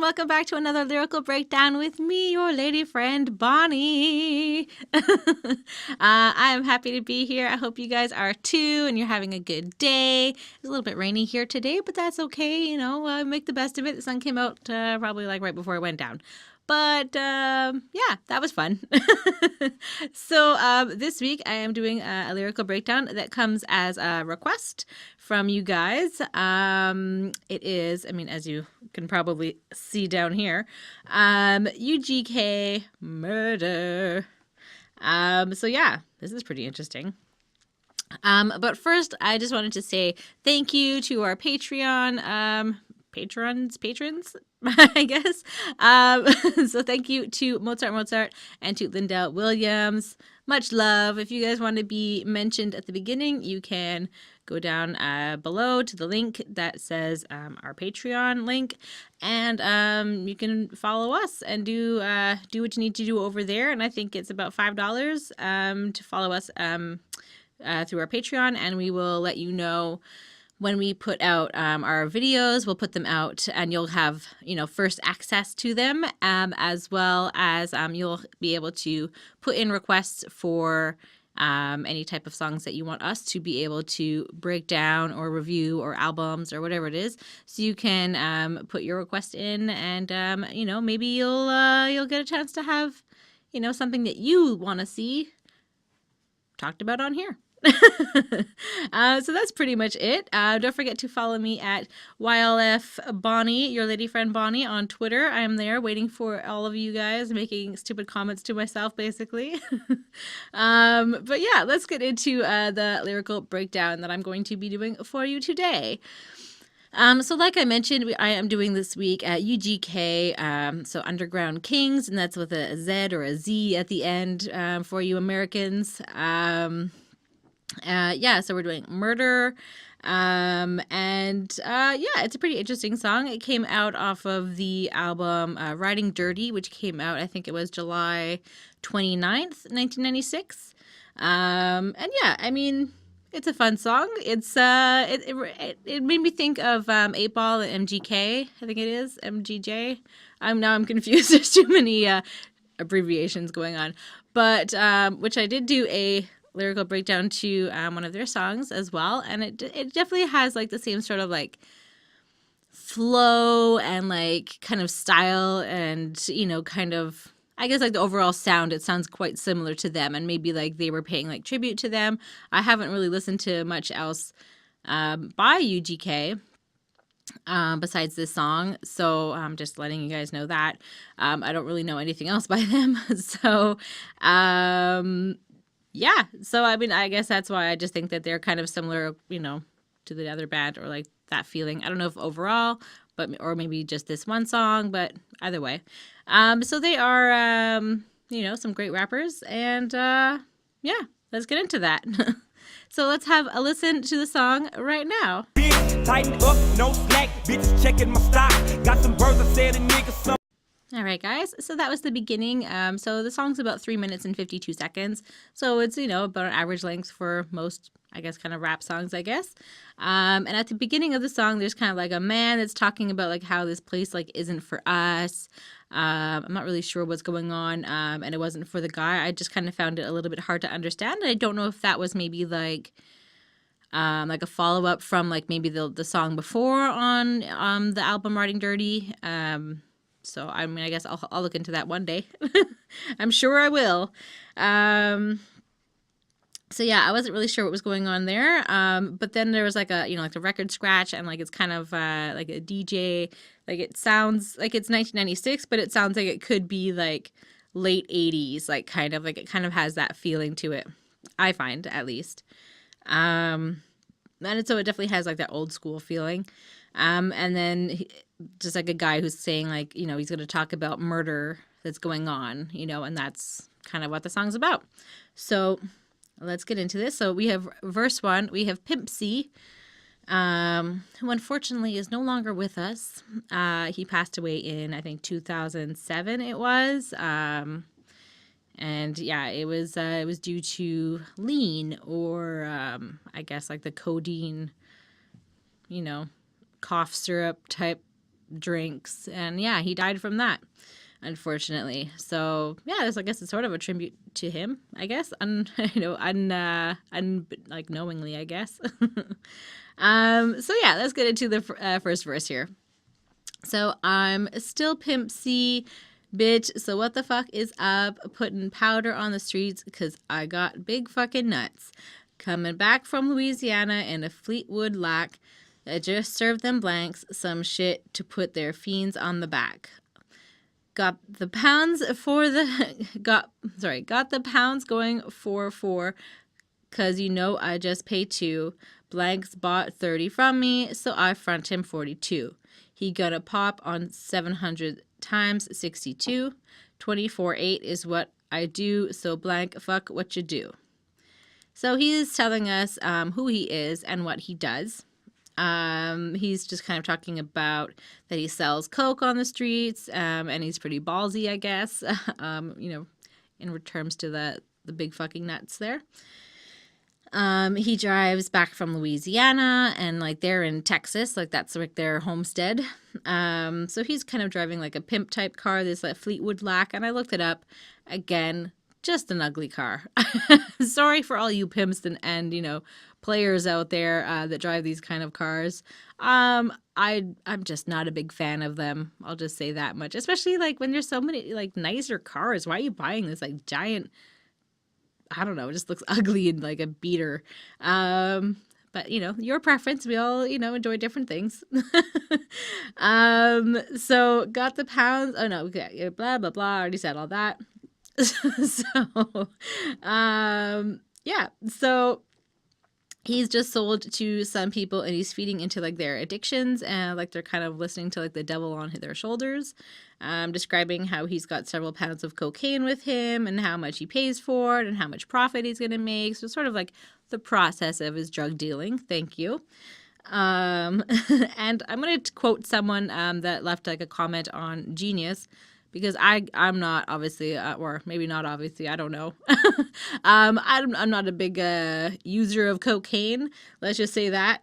welcome back to another Lyrical Breakdown with me, your lady friend, Bonnie. I am happy to be here. I hope you guys are too, and you're having a good day. It's a little bit rainy here today, but that's okay. Make the best of it. The sun came out probably like right before it went down. But yeah, that was fun. So this week I am doing a lyrical breakdown that comes as a request from you guys. It is, as you can probably see down here, UGK Murder. So yeah, this is pretty interesting. But first, I just wanted to say thank you to our Patreon patrons, I guess. So thank you to Mozart and to Lindell Williams. Much love. If you guys want to be mentioned at the beginning, you can go down below to the link that says our Patreon link, and you can follow us and do what you need to do over there. And I think it's about $5 to follow us through our Patreon, and we will let you know when we put out our videos. We'll put them out, and you'll have first access to them, as well as you'll be able to put in requests for any type of songs that you want us to be able to break down or review, or albums or whatever it is. So you can put your request in, and maybe you'll get a chance to have something that you want to see talked about on here. So that's pretty much it. Don't forget to follow me at YLF Bonnie, your lady friend Bonnie, on Twitter. I am there waiting for all of you guys making stupid comments to myself, basically. But yeah, let's get into the lyrical breakdown that I'm going to be doing for you today. So like I mentioned, I am doing this week at UGK, so Underground Kings, and that's with a Z or a Z at the end for you Americans. So we're doing Murder, it's a pretty interesting song. It came out off of the album Riding Dirty, which came out, I think it was July 29th, 1996. It's a fun song. It's it made me think of 8 Ball and MGK. I think it is MGJ. I'm confused. There's too many abbreviations going on, but which I did do a lyrical breakdown to one of their songs as well, and it definitely has like the same sort of like flow and like kind of style, and kind of, I guess, like the overall sound. It sounds quite similar to them, and maybe like they were paying like tribute to them. I haven't really listened to much else by UGK besides this song, so I'm just letting you guys know that. I don't really know anything else by them. So yeah, so I guess that's why I just think that they're kind of similar, to the other band, or like that feeling. I don't know if overall, or maybe just this one song, but either way. So they are, some great rappers, and yeah, let's get into that. So let's have a listen to the song right now. Tighten up, no slack, bitch, checking my stock. Got some words I said to niggas, so. All right, guys, so that was the beginning. So the song's about 3 minutes and 52 seconds. So it's, about an average length for most, I guess, kind of rap songs, I guess. And at the beginning of the song, there's kind of like a man that's talking about like how this place like isn't for us. I'm not really sure what's going on. And it wasn't for the guy. I just kind of found it a little bit hard to understand. And I don't know if that was maybe like a follow-up from like maybe the song before on the album Riding Dirty. So, I guess I'll look into that one day. I'm sure I will. So yeah, I wasn't really sure what was going on there. But then there was like a, like the record scratch, and like it's kind of like a DJ. Like it sounds like it's 1996, but it sounds like it could be like late 80s, like kind of like it kind of has that feeling to it. I find, at least. And so it definitely has like that old school feeling. And then just like a guy who's saying like, he's going to talk about murder that's going on, and that's kind of what the song's about. So let's get into this. So we have verse 1. We have Pimp C, who unfortunately is no longer with us. He passed away in, I think, 2007 it was. And yeah, it was due to lean, or I guess like the codeine, cough syrup type drinks, and yeah, he died from that, unfortunately. So yeah, I guess it's sort of a tribute to him, I guess, like knowingly, I guess. So yeah, let's get into the first verse here. So I'm still Pimp C, bitch. So what the fuck is up? Putting powder on the streets because I got big fucking nuts. Coming back from Louisiana in a Fleetwood lack. I just served them blanks some shit to put their fiends on the back. Got the pounds going for 4, cause I just pay 2. Blanks bought 30 from me, so I front him 42. He gonna pop on 700 times 62. 24/8 is what I do, so blank fuck what you do. So he's telling us who he is and what he does. He's just kind of talking about that he sells coke on the streets, and he's pretty ballsy, I guess, in terms to the big fucking nuts there. He drives back from Louisiana, and like they're in Texas, like that's like their homestead. So he's kind of driving like a pimp type car, this like Fleetwood Lac, and I looked it up again. Just an ugly car. Sorry for all you pimps and players out there that drive these kind of cars. I'm just not a big fan of them. I'll just say that much. Especially like when there's so many like nicer cars. Why are you buying this like giant? I don't know. It just looks ugly and like a beater. But your preference. We all enjoy different things. So got the pounds. Oh no. Okay. Blah blah blah. Already said all that. So he's just sold to some people and he's feeding into like their addictions and like they're kind of listening to like the devil on their shoulders, describing how he's got several pounds of cocaine with him and how much he pays for it and how much profit he's going to make. So sort of like the process of his drug dealing. Thank you. And I'm going to quote someone that left like a comment on Genius, because I'm not obviously, or maybe not obviously, I don't know. I'm not a big user of cocaine. Let's just say that.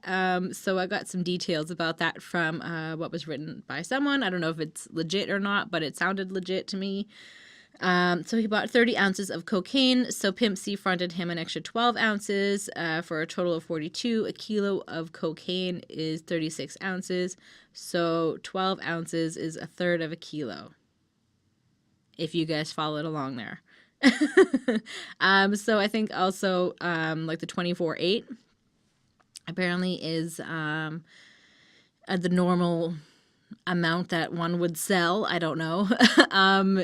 So I got some details about that from what was written by someone. I don't know if it's legit or not, but it sounded legit to me. So he bought 30 ounces of cocaine. So Pimp C fronted him an extra 12 ounces for a total of 42. A kilo of cocaine is 36 ounces. So 12 ounces is a third of a kilo, if you guys followed along there. So I think also like the 24/8 apparently is the normal amount that one would sell. I don't know.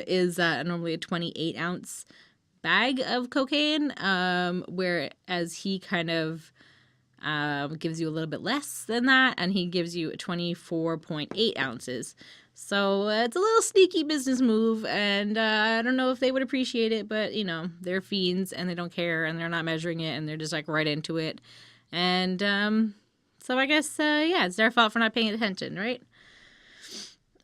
Is normally a 28-ounce bag of cocaine, whereas he kind of gives you a little bit less than that, and he gives you 24.8 ounces. So it's a little sneaky business move, and I don't know if they would appreciate it, but, they're fiends, and they don't care, and they're not measuring it, and they're just, like, right into it. And so I guess, it's their fault for not paying attention, right?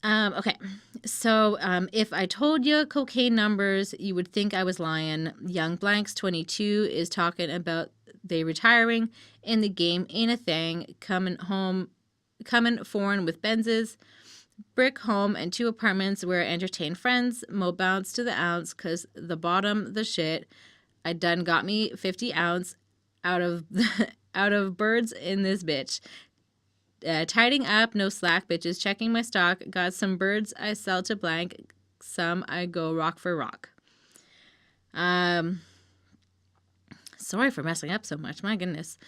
Okay, so if I told you cocaine numbers, you would think I was lying. Young Blanks 22 is talking about they retiring, in the game ain't a thing, coming foreign with Benzes. Brick home and 2 apartments where I entertain friends. Mo bounce to the ounce cause the bottom the shit. I done got me 50 ounce out of birds in this bitch. Tidying up, no slack, bitches. Checking my stock. Got some birds I sell to blank. Some I go rock for rock. Sorry for messing up so much. My goodness.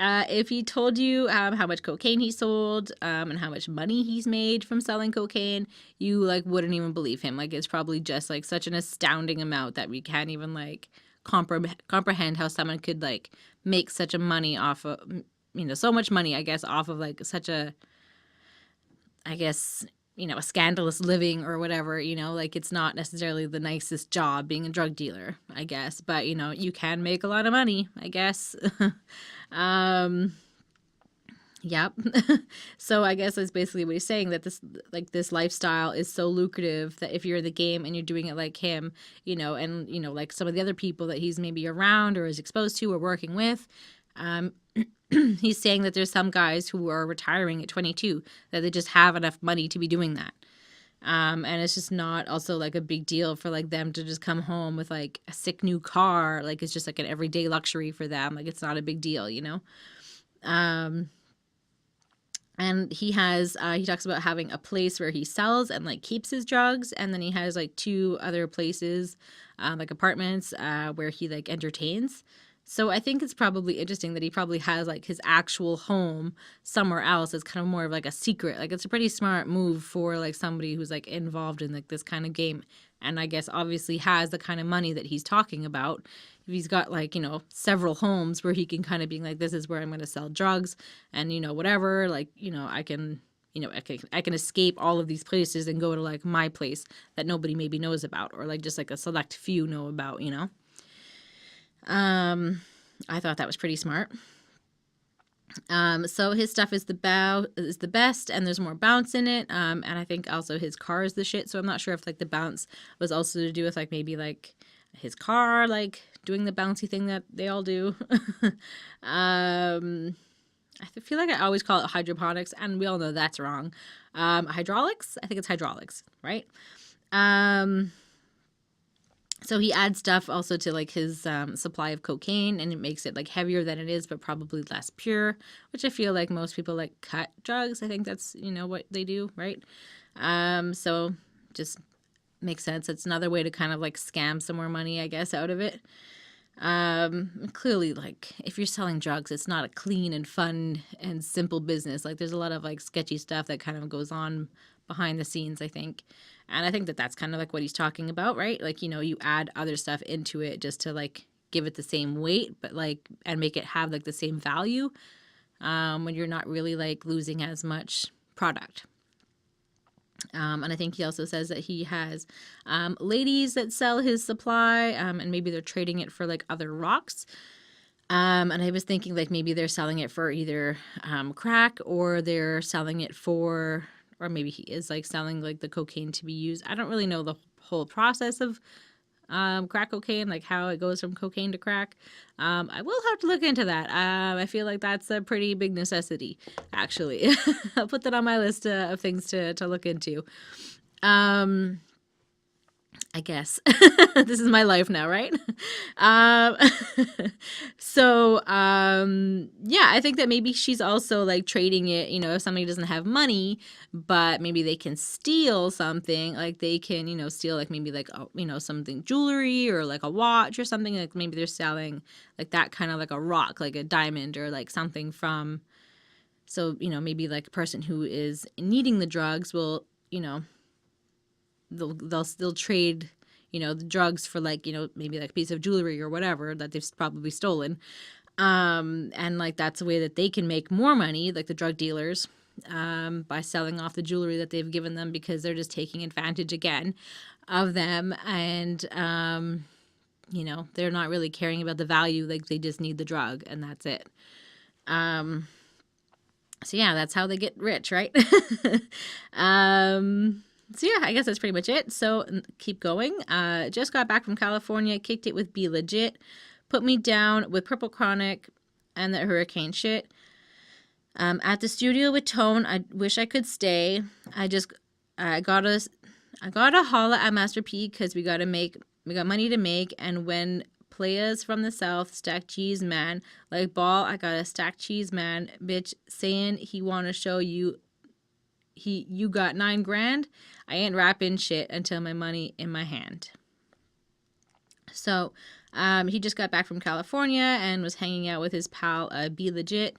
If he told you how much cocaine he sold and how much money he's made from selling cocaine, you like wouldn't even believe him. Like it's probably just like such an astounding amount that we can't even like comprehend how someone could like make such a money off of so much money, I guess, off of like such a, I guess, a scandalous living or whatever, like it's not necessarily the nicest job being a drug dealer, I guess, but you can make a lot of money, I guess. Yep. So I guess that's basically what he's saying, that this lifestyle is so lucrative that if you're in the game and you're doing it like him, and like some of the other people that he's maybe around or is exposed to or working with, he's saying that there's some guys who are retiring at 22, that they just have enough money to be doing that. And it's just not also like a big deal for like them to just come home with like a sick new car. Like it's just like an everyday luxury for them. Like it's not a big deal, you know? And he talks about having a place where he sells and like keeps his drugs. And then he has like 2 other places, like apartments, where he like entertains. So I think it's probably interesting that he probably has like his actual home somewhere else. It's kind of more of like a secret. Like it's a pretty smart move for like somebody who's like involved in like this kind of game. And I guess obviously has the kind of money that he's talking about. If he's got like, you know, several homes where he can kind of be like, this is where I'm going to sell drugs and, you know, whatever, like, you know, I can escape all of these places and go to like my place that nobody maybe knows about, or like just like a select few know about, you know. I thought that was pretty smart. So his stuff is the best, and there's more bounce in it. And I think also his car is the shit. So I'm not sure if like the bounce was also to do with like maybe like his car, like doing the bouncy thing that they all do. I feel like I always call it hydroponics, and we all know that's wrong. Hydraulics? I think it's hydraulics, right? So he adds stuff also to like his supply of cocaine, and it makes it like heavier than it is, but probably less pure, which I feel like most people like cut drugs. I think that's, you know, what they do, right? So just makes sense. It's another way to kind of like scam some more money, I guess, out of it. Clearly, like if you're selling drugs, it's not a clean and fun and simple business. Like there's a lot of like sketchy stuff that kind of goes on behind the scenes, I think. And I think that that's kind of like what he's talking about, right? Like, you know, you add other stuff into it just to like give it the same weight, but like, and make it have like the same value, when you're not really like losing as much product. And I think he also says that he has ladies that sell his supply, and maybe they're trading it for like other rocks. And I was thinking like maybe they're selling it for either crack, or they're selling it for, or maybe he is like selling like the cocaine to be used. I don't really know the whole process of crack cocaine, like how it goes from cocaine to crack. I will have to look into that. I feel like that's a pretty big necessity, actually. I'll put that on my list of things to look into. I guess this is my life now, right? Yeah, I think that maybe she's also like trading it, you know, if somebody doesn't have money, but maybe they can steal something, like they can, you know, steal like maybe like, you know, something jewelry or like a watch or something, like maybe they're selling like that kind of like a rock, like a diamond or like something from, so, you know, maybe like a person who is needing the drugs will, you know, they'll trade, you know, the drugs for like, you know, maybe like a piece of jewelry or whatever that they've probably stolen. And like that's a way that they can make more money, like the drug dealers, by selling off the jewelry that they've given them, because they're just taking advantage again of them. And you know, they're not really caring about the value, like they just need the drug and that's it. So yeah, that's how they get rich, right? So yeah, I guess that's pretty much it. So keep going. Just got back from California, kicked it with Be Legit, put me down with Purple Chronic and that hurricane shit. At the studio with Tone, I wish I could stay. I gotta holla at Master P because we got money to make, and when players from the south stack cheese man like ball, I got a stack cheese man bitch saying he wanna show you you got $9,000. I ain't rapping shit until my money in my hand. So he just got back from California and was hanging out with his pal Be Legit,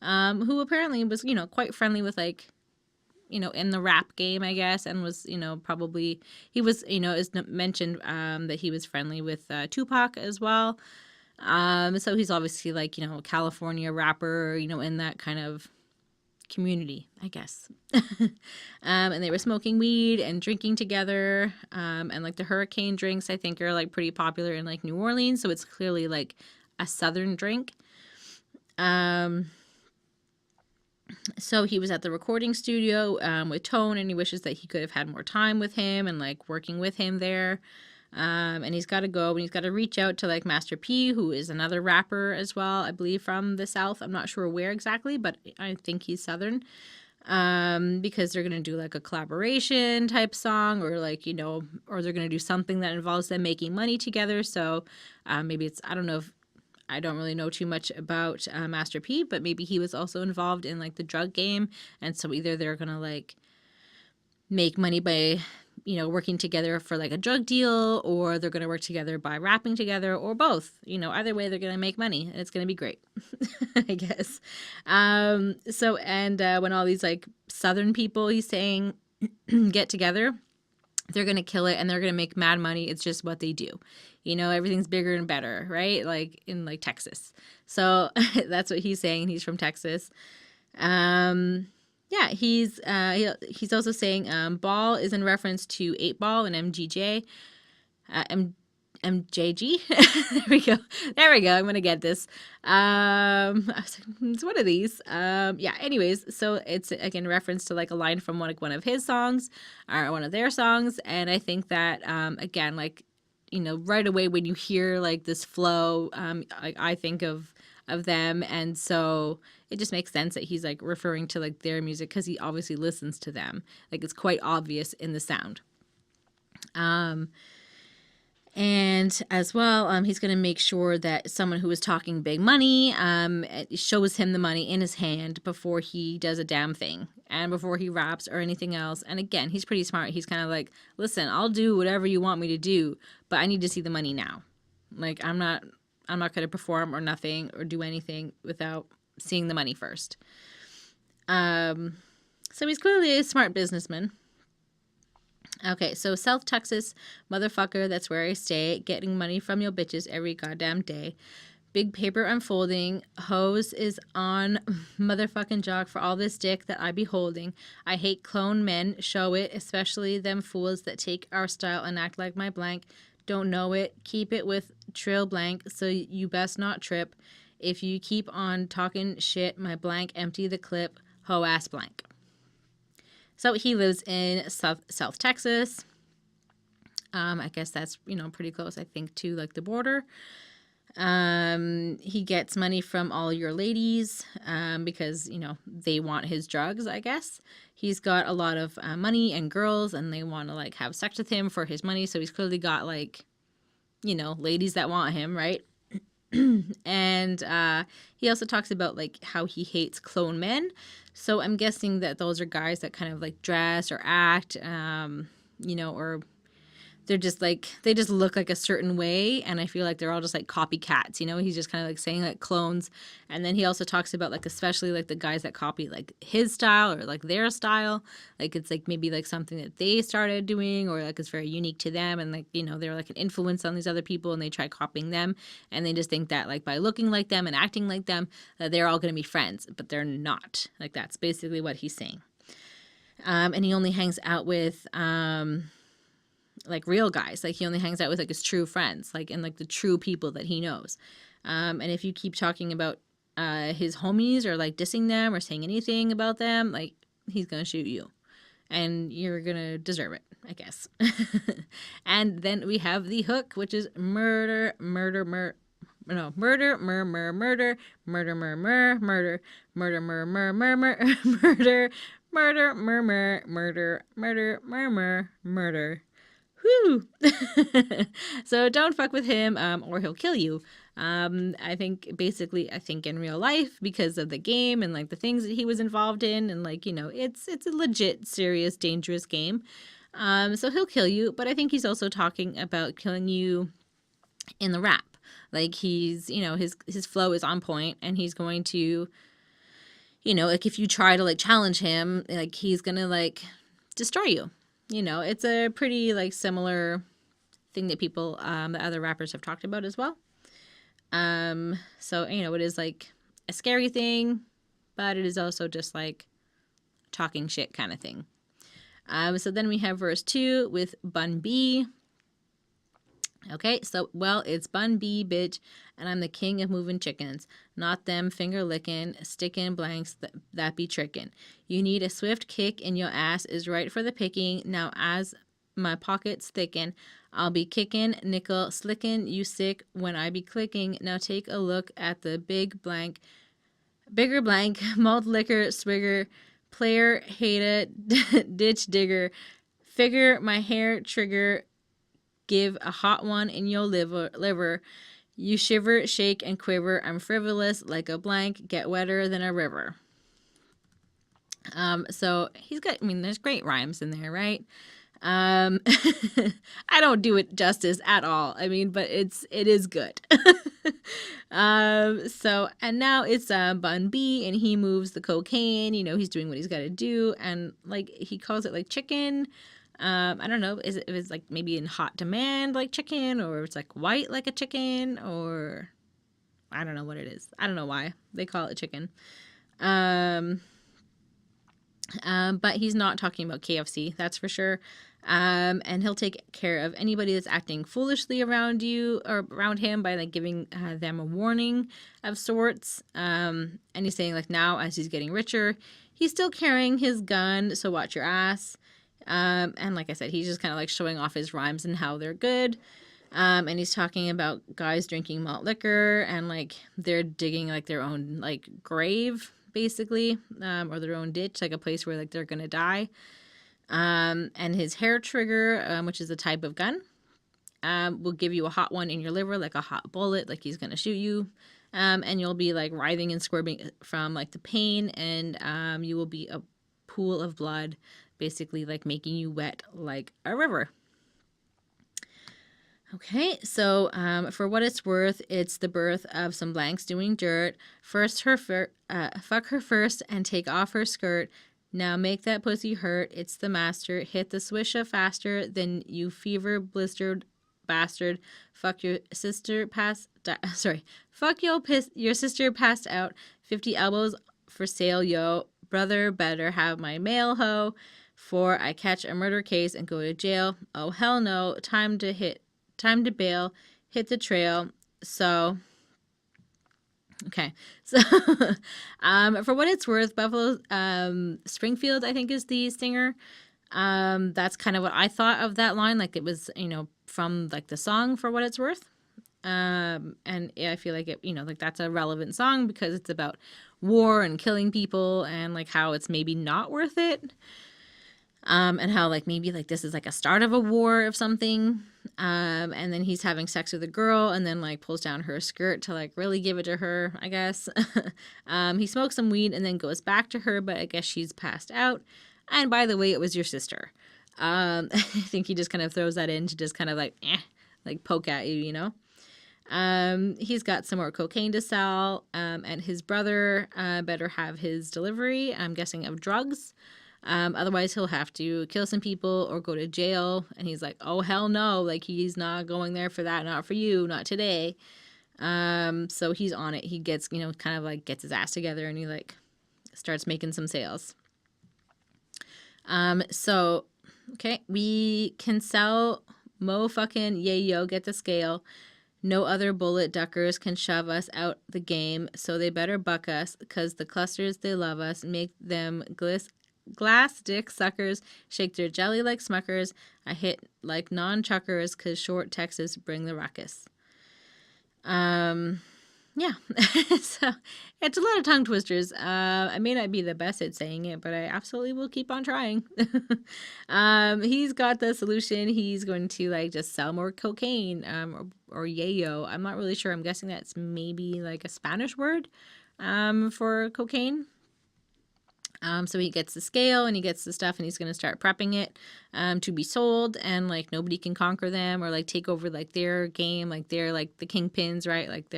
who apparently was, you know, quite friendly with like, you know, in the rap game, I guess, and was, you know, probably he was, you know, is mentioned that he was friendly with Tupac as well. So he's obviously like, you know, a California rapper, you know, in that kind of community, I guess. And they were smoking weed and drinking together, and like the hurricane drinks I think are like pretty popular in like New Orleans, so it's clearly like a southern drink. So he was at the recording studio with Tone, and he wishes that he could have had more time with him and like working with him there. And he's got to go and he's got to reach out to like Master P, who is another rapper as well, I believe from the South. I'm not sure where exactly, but I think he's Southern. Because they're going to do like a collaboration type song, or like, you know, or they're going to do something that involves them making money together. So maybe it's, I don't know if, I don't really know too much about Master P, but maybe he was also involved in like the drug game. And so either they're going to like make money by, you know, working together for like a drug deal, or they're going to work together by rapping together, or both. You know, either way, they're going to make money and it's going to be great, I guess. When all these like Southern people, he's saying, get together, they're going to kill it and they're going to make mad money. It's just what they do. You know, everything's bigger and better, right? Like in like Texas. So that's what he's saying. He's from Texas. Yeah, he's also saying ball is in reference to 8 Ball and MGJ. MJG. There we go. I'm gonna get this. I was like, it's one of these. Yeah. Anyways, so it's again reference to like a line from one of his songs, or one of their songs, and I think that again, like, you know, right away when you hear like this flow, I think of them, and so it just makes sense that he's like referring to like their music because he obviously listens to them. Like it's quite obvious in the sound. And as well, he's going to make sure that someone who is talking big money shows him the money in his hand before he does a damn thing and before he raps or anything else. And again, he's pretty smart. He's kind of like, listen, I'll do whatever you want me to do, but I need to see the money now. Like, I'm not going to perform or nothing or do anything without seeing the money first. So he's clearly a smart businessman. Okay, so South Texas, motherfucker, that's where I stay. Getting money from your bitches every goddamn day. Big paper unfolding. Hose is on motherfucking jog for all this dick that I be holding. I hate clone men. Show it, especially them fools that take our style and act like my blank. Don't know it. Keep it with trill blank, so you best not trip. If you keep on talking shit, my blank empty the clip. Ho ass blank. So he lives in South Texas. I guess that's, you know, pretty close, I think, to like the border. He gets money from all your ladies because, you know, they want his drugs, I guess. He's got a lot of money and girls, and they want to like have sex with him for his money. So he's clearly got like, you know, ladies that want him, right? And he also talks about like how he hates clone men. So I'm guessing that those are guys that kind of like dress or act, you know, or they're just like, they just look like a certain way. And I feel like they're all just like copycats, you know. He's just kind of like saying like clones. And then he also talks about like, especially like the guys that copy like his style or like their style. Like it's like maybe like something that they started doing, or like it's very unique to them. And like, you know, they're like an influence on these other people and they try copying them. And they just think that like by looking like them and acting like them, that they're all going to be friends, but they're not. Like that's basically what he's saying. And he only hangs out with, like real guys. Like he only hangs out with like his true friends, like, and like the true people that he knows. And if you keep talking about his homies or like dissing them or saying anything about them, like he's gonna shoot you and you're gonna deserve it, I guess. And then we have the hook, which is murder, murder, murder. No, murder, murder, murder, murder, murder, murder, murder, murder, murder, murder, murder, murder, murder, murder, murder, murder. Whew. So don't fuck with him, or he'll kill you. I think basically, I think in real life, because of the game and like the things that he was involved in, and like, you know, it's a legit, serious, dangerous game. So he'll kill you, but I think he's also talking about killing you in the rap. Like he's, you know, his flow is on point, and he's going to, you know, like if you try to like challenge him, like he's gonna like destroy you. You know, it's a pretty like similar thing that people, the other rappers have talked about as well. So, you know, it is like a scary thing, but it is also just like talking shit kind of thing. So then we have verse 2 with Bun B. Okay, so, well, it's Bun B, bitch, and I'm the king of moving chickens. Not them finger licking, sticking blanks that be tricking. You need a swift kick and your ass is right for the picking. Now as my pockets thicken, I'll be kicking, nickel, slicking, you sick when I be clicking. Now take a look at the bigger blank, malt liquor, swigger, player, hater, ditch digger, figure, my hair, trigger, give a hot one in your liver. You shiver, shake, and quiver. I'm frivolous like a blank, get wetter than a river. So he's got, I mean, there's great rhymes in there, right? I don't do it justice at all. I mean, but it is good. So, and now it's Bun B, and he moves the cocaine. You know, he's doing what he's got to do, and like he calls it like chicken. I don't know, if it's like maybe in hot demand like chicken, or it's like white like a chicken, or I don't know what it is. I don't know why they call it chicken. But he's not talking about KFC, that's for sure. And he'll take care of anybody that's acting foolishly around you or around him by like giving them a warning of sorts. And he's saying like now as he's getting richer, he's still carrying his gun, so watch your ass. And like I said, he's just kind of like showing off his rhymes and how they're good. And he's talking about guys drinking malt liquor and like they're digging like their own like grave basically, or their own ditch, like a place where like they're gonna die. And his hair trigger, which is a type of gun, will give you a hot one in your liver, like a hot bullet, like he's gonna shoot you. And you'll be like writhing and squirming from like the pain, and you will be a pool of blood, basically like making you wet like a river. Okay, so for what it's worth, it's the birth of some blanks doing dirt. Fuck her first and take off her skirt. Now make that pussy hurt. It's the master. Hit the swisher faster than you fever blistered bastard. Fuck your sister Fuck your sister passed out. 50 elbows for sale, yo. Brother better have my mail ho. For I catch a murder case and go to jail. Oh hell no. Time to bail, hit the trail. So, okay. So, for what it's worth, Buffalo Springfield, I think, is the singer. That's kind of what I thought of that line. Like it was, you know, from like the song For What It's Worth. And I feel like it, you know, like that's a relevant song because it's about war and killing people and like how it's maybe not worth it. And how like maybe like this is like a start of a war of something. And then he's having sex with a girl and then like pulls down her skirt to like really give it to her, I guess. He smokes some weed and then goes back to her, but I guess she's passed out. And by the way, it was your sister. I think he just kind of throws that in to just kind of like poke at you, you know. He's got some more cocaine to sell, and his brother better have his delivery, I'm guessing, of drugs. Otherwise he'll have to kill some people or go to jail. And he's like, oh hell no, like he's not going there for that, not for you, not today. So he's on it. He gets, you know, kind of like gets his ass together and he like starts making some sales. So okay, we can sell mo fucking yay yo, get the scale. No other bullet duckers can shove us out the game, so they better buck us, cause the clusters they love us, make them glass dick suckers shake their jelly like Smuckers. I hit like non-chuckers cause short Texas bring the ruckus. Yeah. So it's a lot of tongue twisters. I may not be the best at saying it, but I absolutely will keep on trying. He's got the solution. He's going to like just sell more cocaine, or yayo. I'm not really sure. I'm guessing that's maybe like a Spanish word, for cocaine. So he gets the scale and he gets the stuff and he's going to start prepping it, to be sold, and like nobody can conquer them or like take over like their game. Like they're like the kingpins, right? Like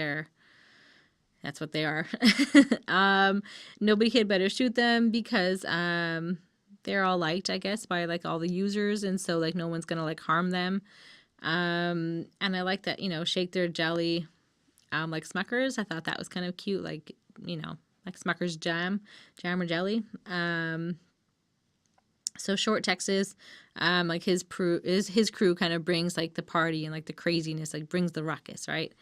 that's what they are. Nobody had better shoot them because, they're all liked, I guess, by like all the users. And so like no one's going to like harm them. And I like that, you know, shake their jelly, like Smuckers. I thought that was kind of cute. Like, you know, like Smucker's jam or jelly. So short Texas, like his crew kind of brings like the party and like the craziness, like brings the ruckus, right?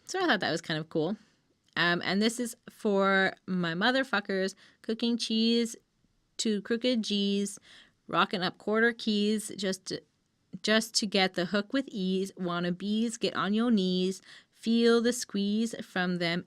So I thought that was kind of cool. And this is for my motherfuckers cooking cheese to crooked G's, rocking up quarter keys just just to get the hook with ease. Wannabes, get on your knees. Feel the squeeze from them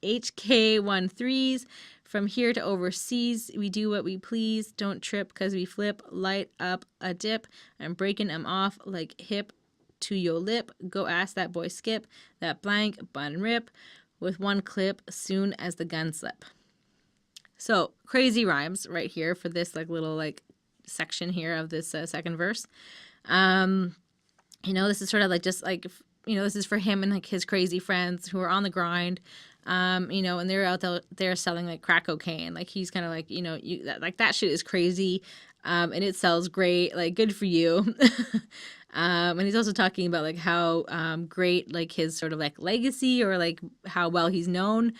HK13s. From here to overseas, we do what we please. Don't trip cause we flip. Light up a dip. I'm breaking them off like hip to your lip. Go ask that boy Skip. That blank bun rip with one clip soon as the gun slip. So crazy rhymes right here for this like little like section here of this second verse. You know, this is sort of like just like, you know, this is for him and like his crazy friends who are on the grind. You know, and they're out there selling like crack cocaine. Like he's kind of like, you know, that shit is crazy. And it sells great. Like good for you. And he's also talking about like how great like his sort of like legacy or like how well he's known.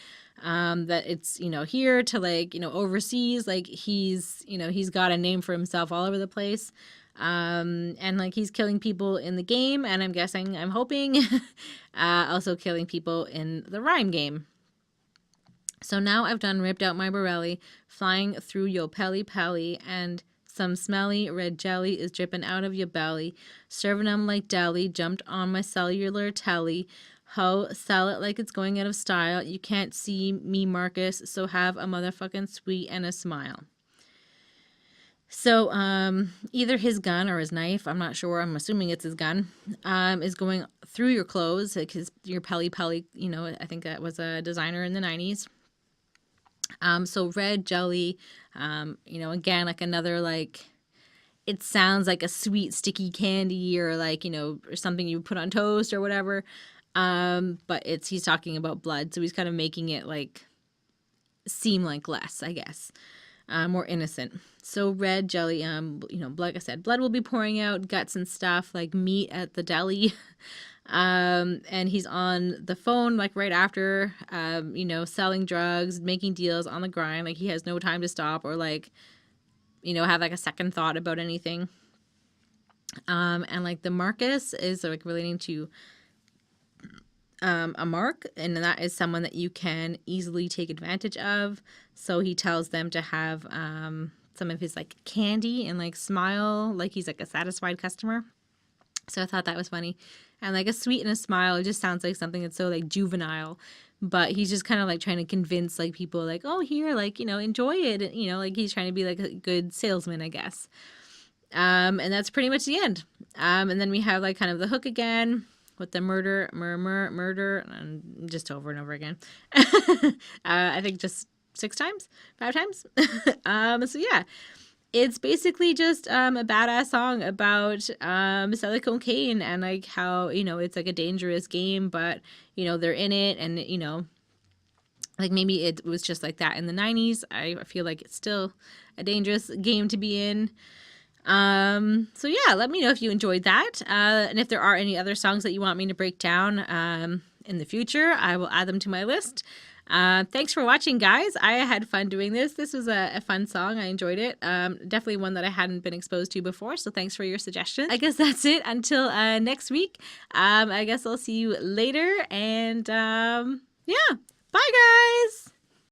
That it's, you know, here to like, you know, overseas, like he's, you know, he's got a name for himself all over the place. And like he's killing people in the game, and I'm hoping also killing people in the rhyme game. So now I've done ripped out my Borelli, flying through your pelly, and some smelly red jelly is dripping out of your belly. Serving them like deli, jumped on my cellular telly. Ho, sell it like it's going out of style. You can't see me, Marcus, so have a motherfucking sweet and a smile. So either his gun or his knife, I'm not sure, I'm assuming it's his gun, is going through your clothes, like your pelly, you know, I think that was a designer in the 90s. So red jelly, you know, again, like another, like, it sounds like a sweet sticky candy or like, you know, or something you put on toast or whatever. But he's talking about blood. So he's kind of making it like seem like less, I guess, more innocent. So red jelly, you know, like I said, blood will be pouring out, guts and stuff, like meat at the deli. And he's on the phone, like right after, you know, selling drugs, making deals on the grind. Like he has no time to stop or like, you know, have like a second thought about anything. And like the Marcus is like relating to, a mark, and that is someone that you can easily take advantage of. So he tells them to have, some of his like candy and like smile like he's like a satisfied customer. So I thought that was funny. And like a sweet and a smile, it just sounds like something that's so like juvenile, but he's just kind of like trying to convince like people like, oh, here, like, you know, enjoy it. You know, like he's trying to be like a good salesman, I guess. And that's pretty much the end. And then we have like kind of the hook again with the murder, and just over and over again. I think just 5 times. So yeah, it's basically just a badass song about selling cocaine and like how, you know, it's like a dangerous game, but you know, they're in it, and you know, like maybe it was just like that in the 90s. I feel like it's still a dangerous game to be in. So yeah, let me know if you enjoyed that. And if there are any other songs that you want me to break down in the future, I will add them to my list. Thanks for watching, guys. I had fun doing this. This was a fun song. I enjoyed it. Definitely one that I hadn't been exposed to before, so thanks for your suggestions. I guess that's it until next week. I guess I'll see you later, and yeah, bye guys!